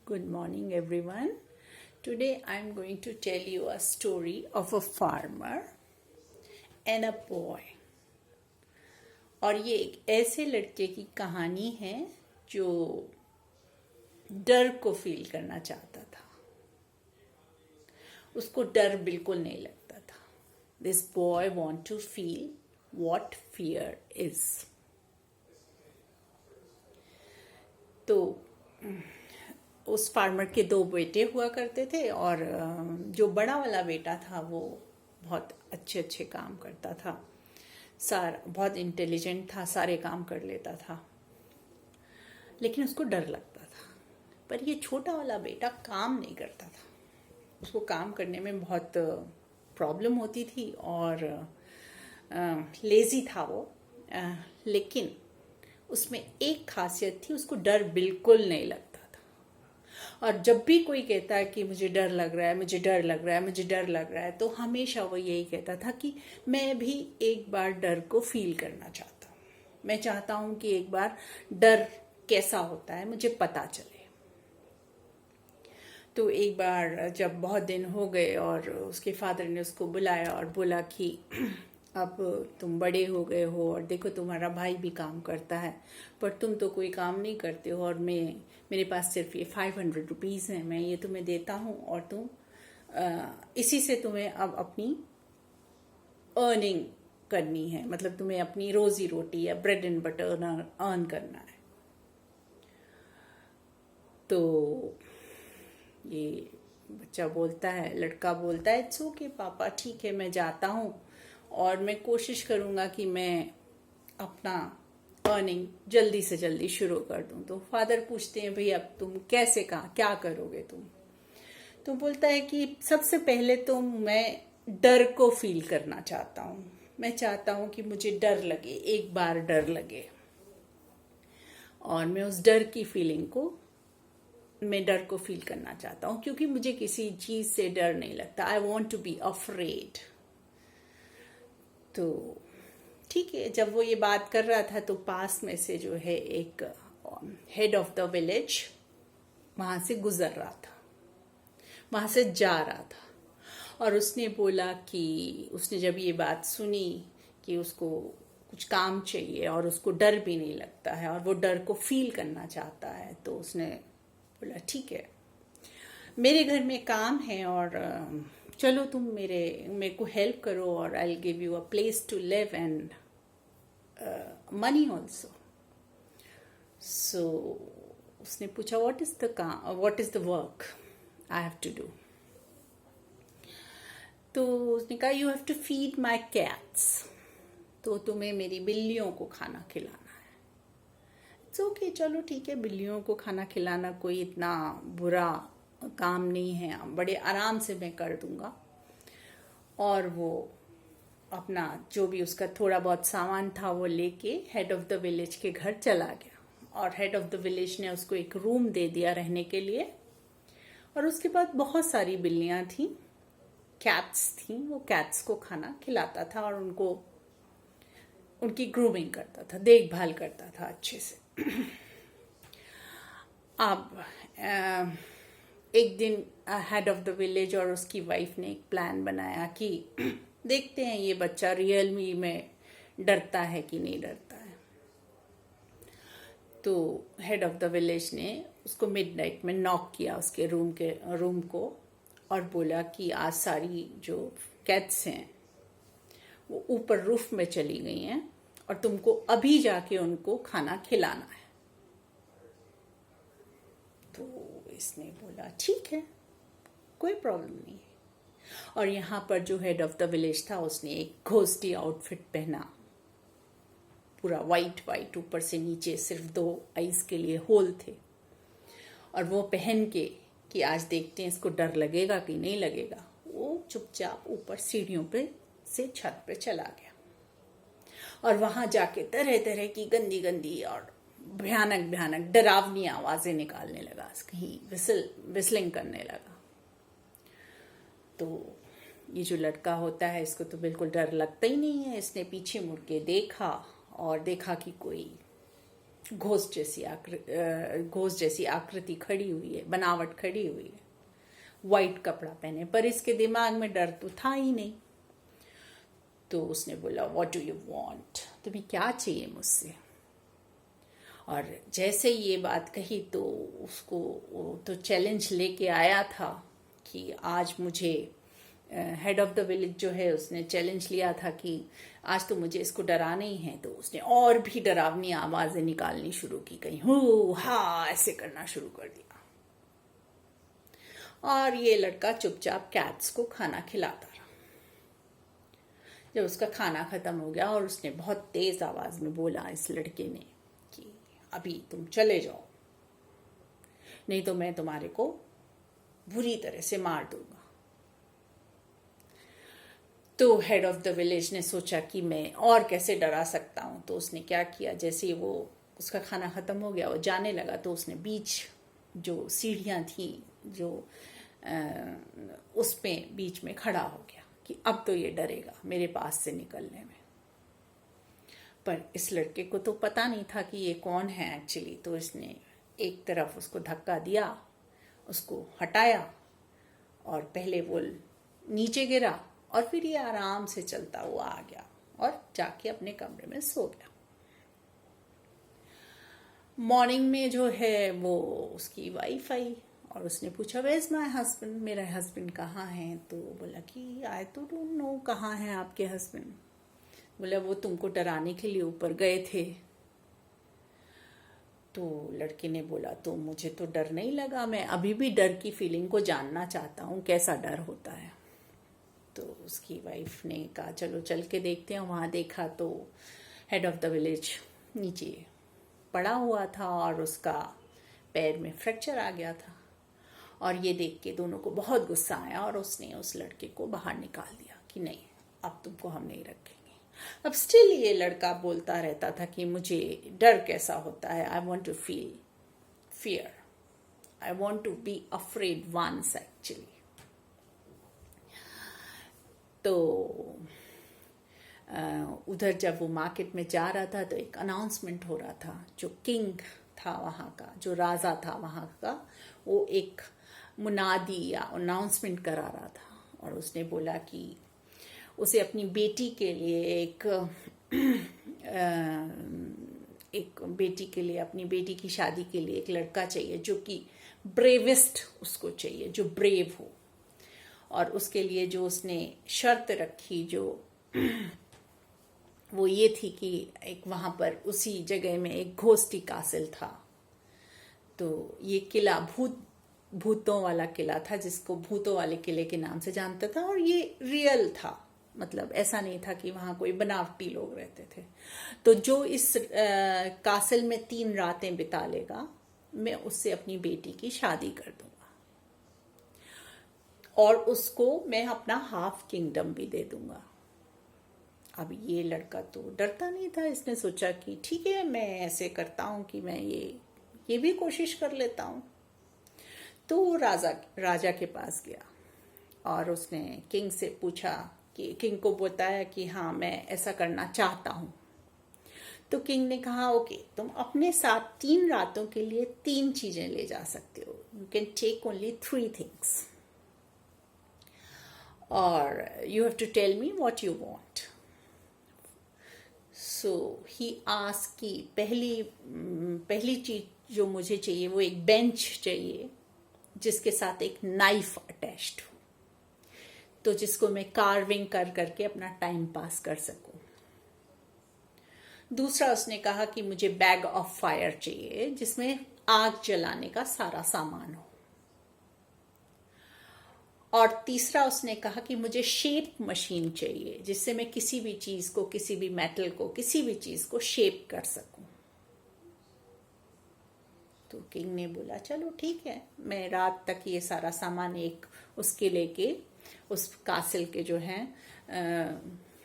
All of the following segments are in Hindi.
Good morning, everyone. Today I am going to tell you a story of a farmer and a boy. और ये एक ऐसे लड़के की कहानी है जो डर को फील करना चाहता था. उसको डर बिल्कुल नहीं लगता था. This boy want to feel what fear is. तो उस फार्मर के दो बेटे हुआ करते थे और जो बड़ा वाला बेटा था वो बहुत अच्छे अच्छे काम करता था. बहुत इंटेलिजेंट था, सारे काम कर लेता था, लेकिन उसको डर लगता था. पर ये छोटा वाला बेटा काम नहीं करता था. उसको काम करने में बहुत प्रॉब्लम होती थी और लेजी था वो. लेकिन उसमें एक खासियत थी, उसको डर बिल्कुल नहीं लगता था. और जब भी कोई कहता है कि मुझे डर लग रहा है, मुझे डर लग रहा है, मुझे डर लग रहा है, तो हमेशा वो यही कहता था कि मैं भी एक बार डर को फील करना चाहता हूँ. मैं चाहता हूँ कि एक बार डर कैसा होता है मुझे पता चले. तो एक बार जब बहुत दिन हो गए और उसके फादर ने उसको बुलाया और बोला कि अब तुम बड़े हो गए हो और देखो तुम्हारा भाई भी काम करता है, पर तुम तो कोई काम नहीं करते हो और मेरे पास सिर्फ ये 500 रुपीज़ हैं, मैं ये तुम्हें देता हूँ और तुम इसी से तुम्हें अब अपनी अर्निंग करनी है. मतलब तुम्हें अपनी रोजी रोटी या ब्रेड एंड बटर अर्न करना है. तो ये बच्चा बोलता है, लड़का बोलता है, इट्स ओके पापा, ठीक है, मैं जाता हूँ और मैं कोशिश करूँगा कि मैं अपना अर्निंग जल्दी से जल्दी शुरू कर दूँ. तो फादर पूछते हैं, भाई अब तुम कैसे क्या करोगे तुम? तो बोलता है कि सबसे पहले तो मैं डर को फील करना चाहता हूँ. मैं चाहता हूँ कि मुझे डर लगे, एक बार डर लगे, और मैं उस डर की फीलिंग को मैं डर को फील करना चाहता हूँ, क्योंकि मुझे किसी चीज़ से डर नहीं लगता. I want to be afraid. तो ठीक है, जब वो ये बात कर रहा था तो पास में से जो है एक हेड ऑफ द विलेज वहाँ से गुजर रहा था, वहाँ से जा रहा था. और उसने बोला कि उसने जब ये बात सुनी कि उसको कुछ काम चाहिए और उसको डर भी नहीं लगता है और वो डर को फील करना चाहता है, तो उसने बोला ठीक है, मेरे घर में काम है और चलो तुम मेरे को हेल्प करो और I will give you a place to live and money also. So उसने पूछा what is the work I have to do. तो उसने कहा you have to feed my cats. तो तुम्हें मेरी बिल्लियों को खाना खिलाना है. इट्स ओके, चलो ठीक है, बिल्लियों को खाना खिलाना कोई इतना बुरा काम नहीं है, बड़े आराम से मैं कर दूंगा. और वो अपना जो भी उसका थोड़ा बहुत सामान था वो लेके हेड ऑफ द विलेज के घर चला गया. और हेड ऑफ द विलेज ने उसको एक रूम दे दिया रहने के लिए. और उसके बाद बहुत सारी बिल्लियां थी, कैट्स थी. वो कैट्स को खाना खिलाता था और उनकी ग्रूमिंग करता था, देखभाल करता था अच्छे से. अब एक दिन हेड ऑफ द विलेज और उसकी वाइफ ने एक प्लान बनाया कि देखते हैं ये बच्चा रियल में डरता है कि नहीं डरता है. तो हेड ऑफ द विलेज ने उसको मिडनाइट में नॉक किया उसके रूम को और बोला कि आज सारी जो कैट्स हैं वो ऊपर रूफ में चली गई हैं और तुमको अभी जाके उनको खाना खिलाना है. तो इसने बोला ठीक है, कोई प्रॉब्लम नहीं है. और यहाँ पर जो हेड ऑफ द विलेज था उसने एक घोस्टी आउटफिट पहना, पूरा वाइट, ऊपर से नीचे सिर्फ 2 आईज के लिए होल थे. और वो पहन के कि आज देखते हैं इसको डर लगेगा कि नहीं लगेगा, वो चुपचाप ऊपर सीढ़ियों पे से छत पे चला गया. और वहां जाके तरह तरह की गंदी गंदी और भयानक डरावनी आवाजें निकालने लगा, कहीं विसलिंग करने लगा. तो ये जो लड़का होता है इसको तो बिल्कुल डर लगता ही नहीं है. इसने पीछे मुड़ के देखा और देखा कि कोई घोस्ट जैसी आकृति खड़ी हुई है, बनावट खड़ी हुई है, वाइट कपड़ा पहने, पर इसके दिमाग में डर तो था ही नहीं। तो उसने बोला, व्हाट डू यू वांट, तुम्हें क्या चाहिए मुझसे? और जैसे ये बात कही तो उसको तो चैलेंज लेके आया था कि आज मुझे हेड ऑफ द विलेज जो है उसने चैलेंज लिया था कि आज तो मुझे इसको डराना ही है। तो उसने और भी डरावनी आवाजें निकालनी शुरू की, कहीं हु हा ऐसे करना शुरू कर दिया। और ये लड़का चुपचाप कैट्स को खाना खिलाता रहा। जब उसका खाना खत्म हो गया और उसने बहुत तेज आवाज में बोला इस लड़के ने कि अभी तुम चले जाओ, नहीं तो मैं तुम्हारे को बुरी तरह से मार दूंगा। तो हेड ऑफ द विलेज ने सोचा कि मैं और कैसे डरा सकता हूं। तो उसने क्या किया, जैसे वो उसका खाना खत्म हो गया, वो जाने लगा, तो उसने बीच जो सीढ़ियां थी जो उसमें बीच में खड़ा हो गया कि अब तो ये डरेगा मेरे पास से निकलने में। पर इस लड़के को तो पता नहीं था कि ये कौन है एक्चुअली। तो इसने एक तरफ उसको धक्का दिया, उसको हटाया, और पहले वो नीचे गिरा और फिर ये आराम से चलता हुआ आ गया और जाके अपने कमरे में सो गया। मॉर्निंग में जो है वो उसकी वाइफ आई और उसने पूछा, वेयर इज माई हस्बैंड, मेरा हस्बैंड कहाँ है? तो बोला कि आई तो डोंट नो, कहाँ हैं आपके हस्बैंड? बोला वो तुमको डराने के लिए ऊपर गए थे। तो लड़के ने बोला, तो मुझे तो डर नहीं लगा, मैं अभी भी डर की फीलिंग को जानना चाहता हूँ, कैसा डर होता है। तो उसकी वाइफ ने कहा चलो चल के देखते हैं। वहाँ देखा तो हेड ऑफ द विलेज नीचे पड़ा हुआ था और उसका पैर में फ्रैक्चर आ गया था। और ये देख के दोनों को बहुत गुस्सा आया और उसने उस लड़के को बाहर निकाल दिया कि नहीं, अब तुमको हम नहीं रखेंगे। अब स्टिल ये लड़का बोलता रहता था कि मुझे डर कैसा होता है, I want to feel fear, I want to be afraid once actually. तो उधर जब वो मार्केट में जा रहा था तो एक अनाउंसमेंट हो रहा था। जो किंग था वहाँ का, जो राजा था वहाँ का, वो एक मुनादी या अनाउंसमेंट करा रहा था। और उसने बोला कि उसे अपनी बेटी के लिए एक बेटी के लिए, अपनी बेटी की शादी के लिए एक लड़का चाहिए जो कि ब्रेवेस्ट उसको चाहिए, जो ब्रेव हो। और उसके लिए जो उसने शर्त रखी जो वो ये थी कि एक वहां पर उसी जगह में एक घोस्टी कासिल था। तो ये किला भूतों वाला किला था, जिसको भूतों वाले किले के नाम से जानता था। और ये रियल था, मतलब ऐसा नहीं था कि वहां कोई बनावटी लोग रहते थे। तो जो इस कासिल में 3 रातें बिता लेगा, मैं उससे अपनी बेटी की शादी कर दूंगा और उसको मैं अपना हाफ किंगडम भी दे दूंगा। अब ये लड़का तो डरता नहीं था, इसने सोचा कि ठीक है, मैं ऐसे करता हूं कि मैं ये भी कोशिश कर लेता हूं। तो वो राजा के पास गया और उसने किंग से पूछा कि किंग को बताया कि हाँ मैं ऐसा करना चाहता हूं। तो किंग ने कहा ओके, तुम अपने साथ 3 रातों के लिए 3 चीजें ले जा सकते हो, you can take only 3 things और you have to tell me what you want. So he ask कि पहली चीज जो मुझे चाहिए वो एक बेंच चाहिए जिसके साथ एक नाइफ अटैच्ड हो, तो जिसको मैं कार्विंग कर करके अपना टाइम पास कर सकूं। दूसरा उसने कहा कि मुझे बैग ऑफ फायर चाहिए जिसमें आग जलाने का सारा सामान हो। और तीसरा उसने कहा कि मुझे शेप मशीन चाहिए जिससे मैं किसी भी चीज को, किसी भी मेटल को, किसी भी चीज को शेप कर सकूं। तो किंग ने बोला चलो ठीक है, मैं रात तक ये सारा सामान एक उसके लेके उस कासिल के जो है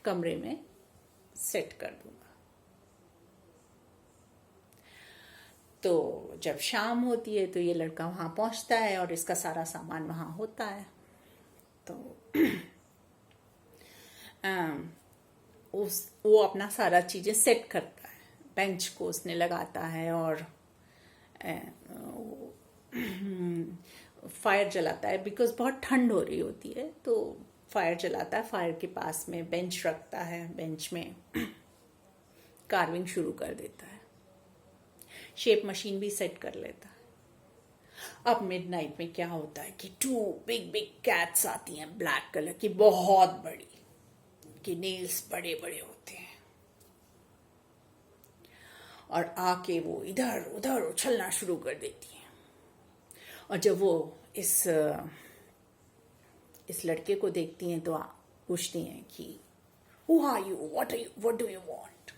कमरे में सेट कर दूंगा। तो जब शाम होती है तो ये लड़का वहां पहुंचता है और इसका सारा सामान वहां होता है। तो वो अपना सारा चीजें सेट करता है, बेंच को उसने लगाता है और फायर जलाता है, बिकॉज बहुत ठंड हो रही होती है तो फायर जलाता है। फायर के पास में बेंच रखता है, बेंच में कार्विंग शुरू कर देता है, शेप मशीन भी सेट कर लेता है। अब मिडनाइट में क्या होता है कि 2 बिग बिग कैट्स आती हैं, ब्लैक कलर की, बहुत बड़ी, कि नेल्स बड़े बड़े होते हैं, और आके वो इधर उधर उछलना शुरू कर देती हैं। और जब वो इस लड़के को देखती हैं तो पूछती हैं कि who are you, what do you want?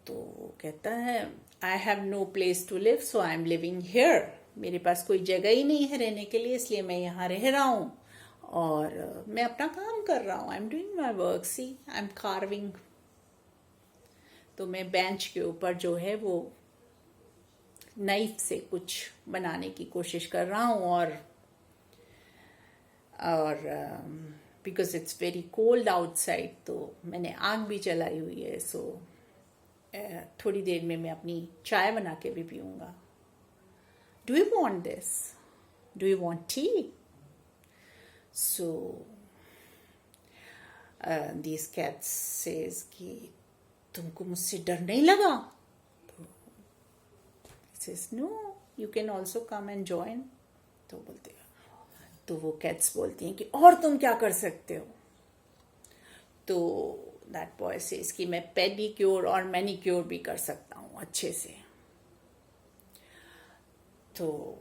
तो वो कहता है I have no place to live so I am living here. मेरे पास कोई जगह ही नहीं है रहने के लिए, इसलिए मैं यहाँ रह रहा हूँ और मैं अपना काम कर रहा हूँ। I am doing my work, see I am carving. तो मैं बेंच के ऊपर जो है वो नाइफ से कुछ बनाने की कोशिश कर रहा हूँ, और because it's very cold outside तो मैंने आग भी जलाई हुई है। सो थोड़ी देर में मैं अपनी चाय बना के भी पीऊँगा। Do you want this? Do you want tea? So this cat says कि तुमको मुझसे डर नहीं लगा? तो says no, you can also come and join. तो बोलते हैं, तो वो कैट्स बोलती हैं कि और तुम क्या कर सकते हो? तो दैट बॉय सेज कि मैं पेडिक्योर और मैनिक्योर भी कर सकता हूँ अच्छे से। तो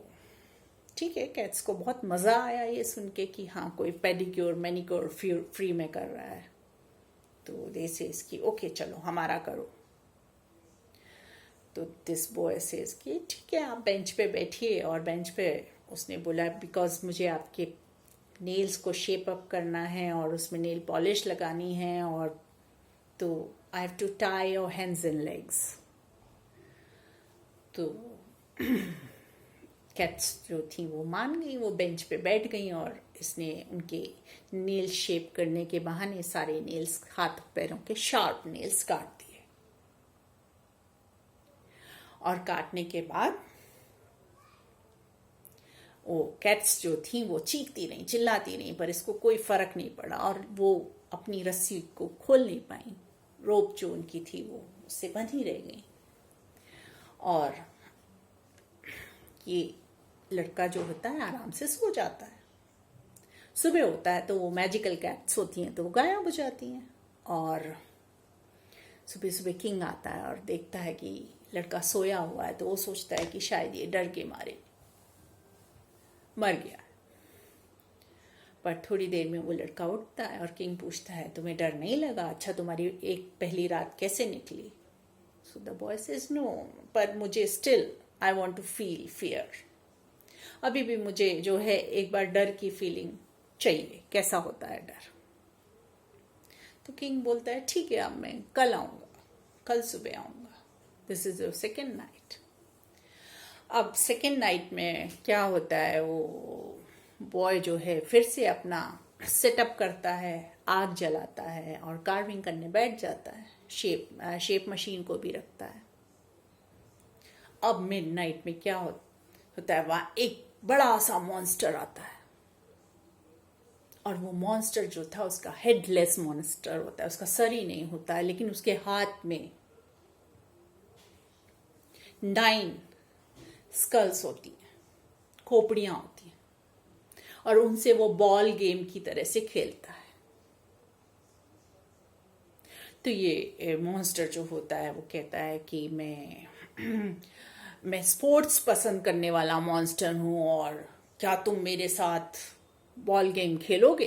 ठीक है, कैट्स को बहुत मज़ा आया ये सुन के कि हाँ कोई पेडिक्योर मैनिक्योर फ्री में कर रहा है। तो दे सेज कि ओके चलो हमारा करो। तो दिस बॉय सेज कि ठीक है आप बेंच पे बैठिए। और बेंच पे उसने बोला बिकॉज मुझे आपके नेल्स को शेप अप करना है और उसमें नेल पॉलिश लगानी है, और तो I have to tie your hands and legs. तो कैट्स जो थी वो मान गई, वो बेंच पे बैठ गई और इसने उनके नेल शेप करने के बहाने सारे नेल्स, हाथ पैरों के शार्प नेल्स काट दिए। और काटने के बाद वो कैट्स जो थी वो चीखती रही, चिल्लाती रही, पर इसको कोई फर्क नहीं पड़ा और वो अपनी रस्सी को खोल नहीं पाई। रोप जो उनकी थी वो उससे बंधी रह गई। और ये लड़का जो होता है आराम से सो जाता है। सुबह होता है तो वो मैजिकल कैट्स होती हैं तो वो गायब हो जाती हैं। और सुबह सुबह किंग आता है और देखता है कि लड़का सोया हुआ है, तो वो सोचता है कि शायद ये डर के मारे मर गया। पर थोड़ी देर में वो लड़का उठता है और किंग पूछता है तुम्हें डर नहीं लगा? अच्छा तुम्हारी एक पहली रात कैसे निकली? So the boy says no, पर मुझे still I want to feel fear. अभी भी मुझे जो है एक बार डर की फीलिंग चाहिए, कैसा होता है डर। तो किंग बोलता है ठीक है अब मैं कल आऊंगा, कल सुबह आऊंगा। This is your second night. अब सेकेंड नाइट में क्या होता है, वो बॉय जो है फिर से अपना सेटअप करता है, आग जलाता है और कार्विंग करने बैठ जाता है। शेप मशीन को भी रखता है। अब मिडनाइट में क्या होता है, वहां एक बड़ा सा मॉन्स्टर आता है। और वो मॉन्स्टर जो था उसका हेडलेस मॉन्स्टर होता है, उसका सर ही नहीं होता है, लेकिन उसके हाथ में 9 स्कल्स होती हैं, खोपड़ियां होती हैं, और उनसे वो बॉल गेम की तरह से खेलता है। तो ये मॉन्स्टर जो होता है वो कहता है कि मैं स्पोर्ट्स पसंद करने वाला मॉन्स्टर हूं, और क्या तुम मेरे साथ बॉल गेम खेलोगे?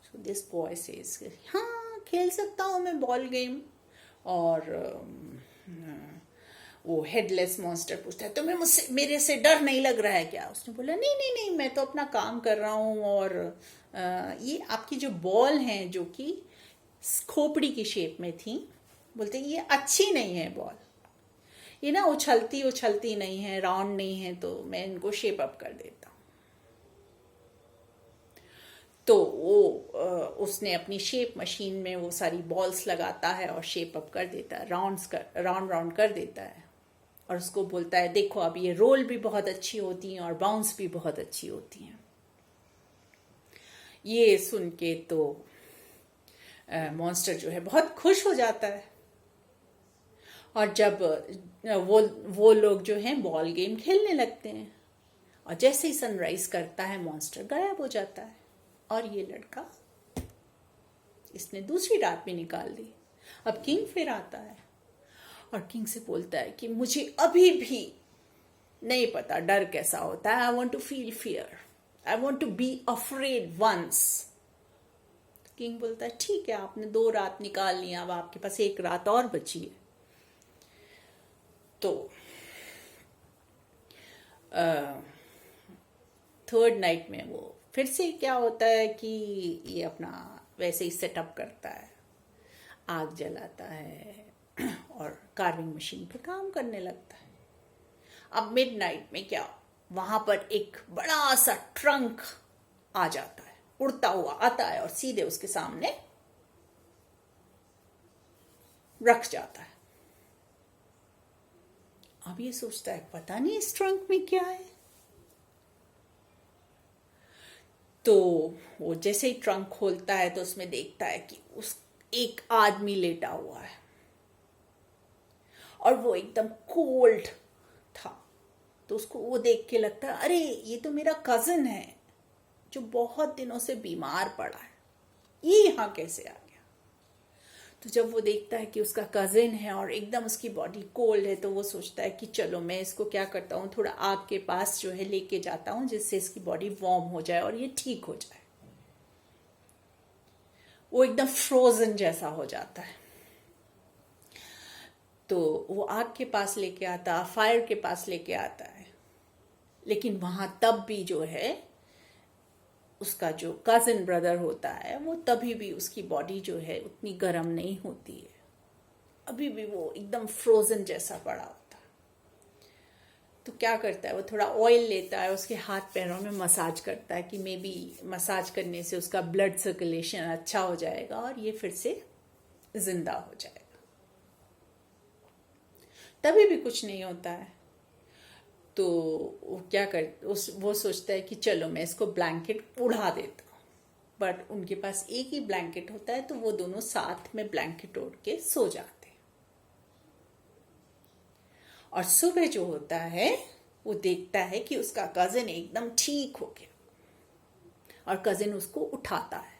सो दिस बॉय सेज हाँ खेल सकता हूं मैं बॉल गेम। और वो हेडलेस मॉन्स्टर पूछता है तुम्हें मुझसे मेरे से डर नहीं लग रहा है क्या? उसने बोला नहीं नहीं नहीं, मैं तो अपना काम कर रहा हूँ, और ये आपकी जो बॉल हैं जो कि खोपड़ी की शेप में थी, बोलते हैं ये अच्छी नहीं है बॉल, ये ना उछलती नहीं है, राउंड नहीं है, तो मैं इनको शेप अप कर देता हूँ। तो वो उसने अपनी शेप मशीन में वो सारी बॉल्स लगाता है और शेप अप कर देता है, राउंड राउंड कर देता है, और उसको बोलता है देखो अब ये रोल भी बहुत अच्छी होती हैं और बाउंस भी बहुत अच्छी होती हैं। ये सुन के तो मॉन्स्टर जो है बहुत खुश हो जाता है, और जब वो लोग जो हैं बॉल गेम खेलने लगते हैं, और जैसे ही सनराइज करता है मॉन्स्टर गायब हो जाता है, और ये लड़का इसने दूसरी रात भी निकाल दी। अब किंग फिर आता है और किंग से बोलता है कि मुझे अभी भी नहीं पता डर कैसा होता है, I want to feel fear, I want to be afraid once. King बोलता है ठीक है, आपने 2 रात निकाल लिया, अब आपके पास 1 रात और बची है। तो थर्ड नाइट में वो फिर से क्या होता है कि ये अपना वैसे ही सेटअप करता है, आग जलाता है और कार्विंग मशीन पे काम करने लगता है। अब मिडनाइट में क्या, वहां पर एक बड़ा सा ट्रंक आ जाता है, उड़ता हुआ आता है और सीधे उसके सामने रख जाता है। अब ये सोचता है पता नहीं इस ट्रंक में क्या है। तो वो जैसे ही ट्रंक खोलता है तो उसमें देखता है कि उस एक आदमी लेटा हुआ है, और वो एकदम कोल्ड था। तो उसको वो देख के लगता है अरे ये तो मेरा कजिन है जो बहुत दिनों से बीमार पड़ा है, ये यहाँ कैसे आ गया। तो जब वो देखता है कि उसका कजिन है और एकदम उसकी बॉडी कोल्ड है, तो वो सोचता है कि चलो मैं इसको क्या करता हूँ, थोड़ा आग के पास जो है लेके जाता हूँ जिससे इसकी बॉडी वार्म हो जाए और ये ठीक हो जाए। वो एकदम फ्रोजन जैसा हो जाता है। तो वो आग के पास लेके आता, फायर के पास लेके आता है, लेकिन वहां तब भी जो है उसका जो कजिन ब्रदर होता है वो तभी भी उसकी बॉडी जो है उतनी गर्म नहीं होती है, अभी भी वो एकदम फ्रोजन जैसा पड़ा होता है। तो क्या करता है, वो थोड़ा ऑयल लेता है, उसके हाथ पैरों में मसाज करता है कि मे बी मसाज करने से उसका ब्लड सर्कुलेशन अच्छा हो जाएगा और ये फिर से जिंदा हो जाएगा। तभी भी कुछ नहीं होता है। तो वो क्या कर वो सोचता है कि चलो मैं इसको ब्लैंकेट उड़ा देता हूँ, बट उनके पास एक ही ब्लैंकेट होता है, तो वो दोनों साथ में ब्लैंकेट ओढ़ के सो जाते हैं। और सुबह जो होता है वो देखता है कि उसका कजिन एकदम ठीक हो गया, और कजिन उसको उठाता है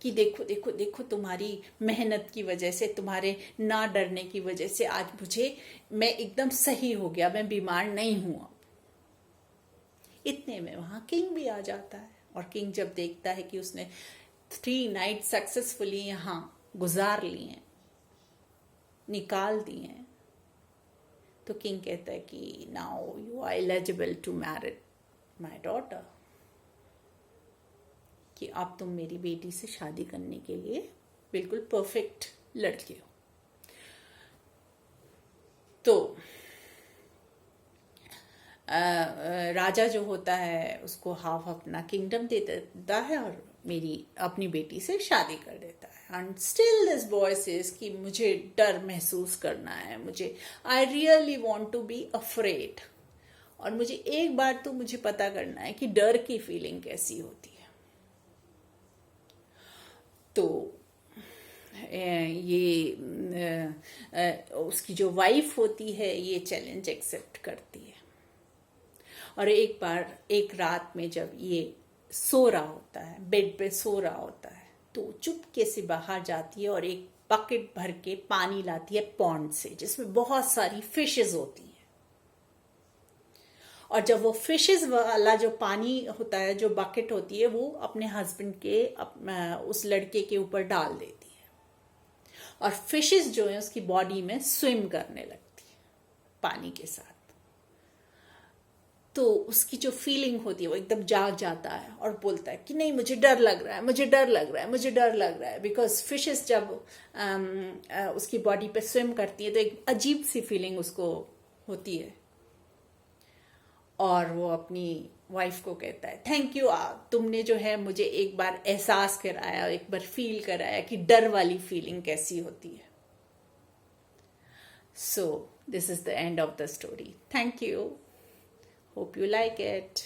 कि देखो देखो देखो, तुम्हारी मेहनत की वजह से, तुम्हारे ना डरने की वजह से आज मैं एकदम सही हो गया, मैं बीमार नहीं हूं अब। इतने में वहां किंग भी आ जाता है, और किंग जब देखता है कि उसने 3 नाइट सक्सेसफुली यहाँ गुजार ली हैं, निकाल दी हैं, तो किंग कहता है कि now you are eligible to marry my daughter, कि आप तुम मेरी बेटी से शादी करने के लिए बिल्कुल परफेक्ट लड़की हो। तो राजा जो होता है उसको हाफ अपना किंगडम दे देता है और अपनी बेटी से शादी कर देता है। And still this boy says कि मुझे डर महसूस करना है, I really want to be afraid, और मुझे एक बार तो मुझे पता करना है कि डर की फीलिंग कैसी होती है। तो उसकी जो वाइफ होती है ये चैलेंज एक्सेप्ट करती है, और एक रात में जब ये सो रहा होता है, बेड पे सो रहा होता है, तो चुपके से बाहर जाती है और एक बकेट भर के पानी लाती है पॉन्ड से, जिसमें बहुत सारी फिशेस होती हैं। और जब वो फिशेस वाला जो पानी होता है, जो बकेट होती है, वो अपने हस्बैंड के उस लड़के के ऊपर डाल देती है, और फिशेस जो है उसकी बॉडी में स्विम करने लगती है पानी के साथ। तो उसकी जो फीलिंग होती है वो एकदम जाग जाता है और बोलता है कि नहीं, मुझे डर लग रहा है, मुझे डर लग रहा है, मुझे डर लग रहा है। बिकॉज फिशेस जब उसकी बॉडी पे स्विम करती है तो एक अजीब सी फीलिंग उसको होती है, और वो अपनी वाइफ को कहता है, थैंक यू तुमने जो है मुझे एक बार एहसास कराया, एक बार फील कराया कि डर वाली फीलिंग कैसी होती है. So this is the end of the story. Thank you. Hope you like it.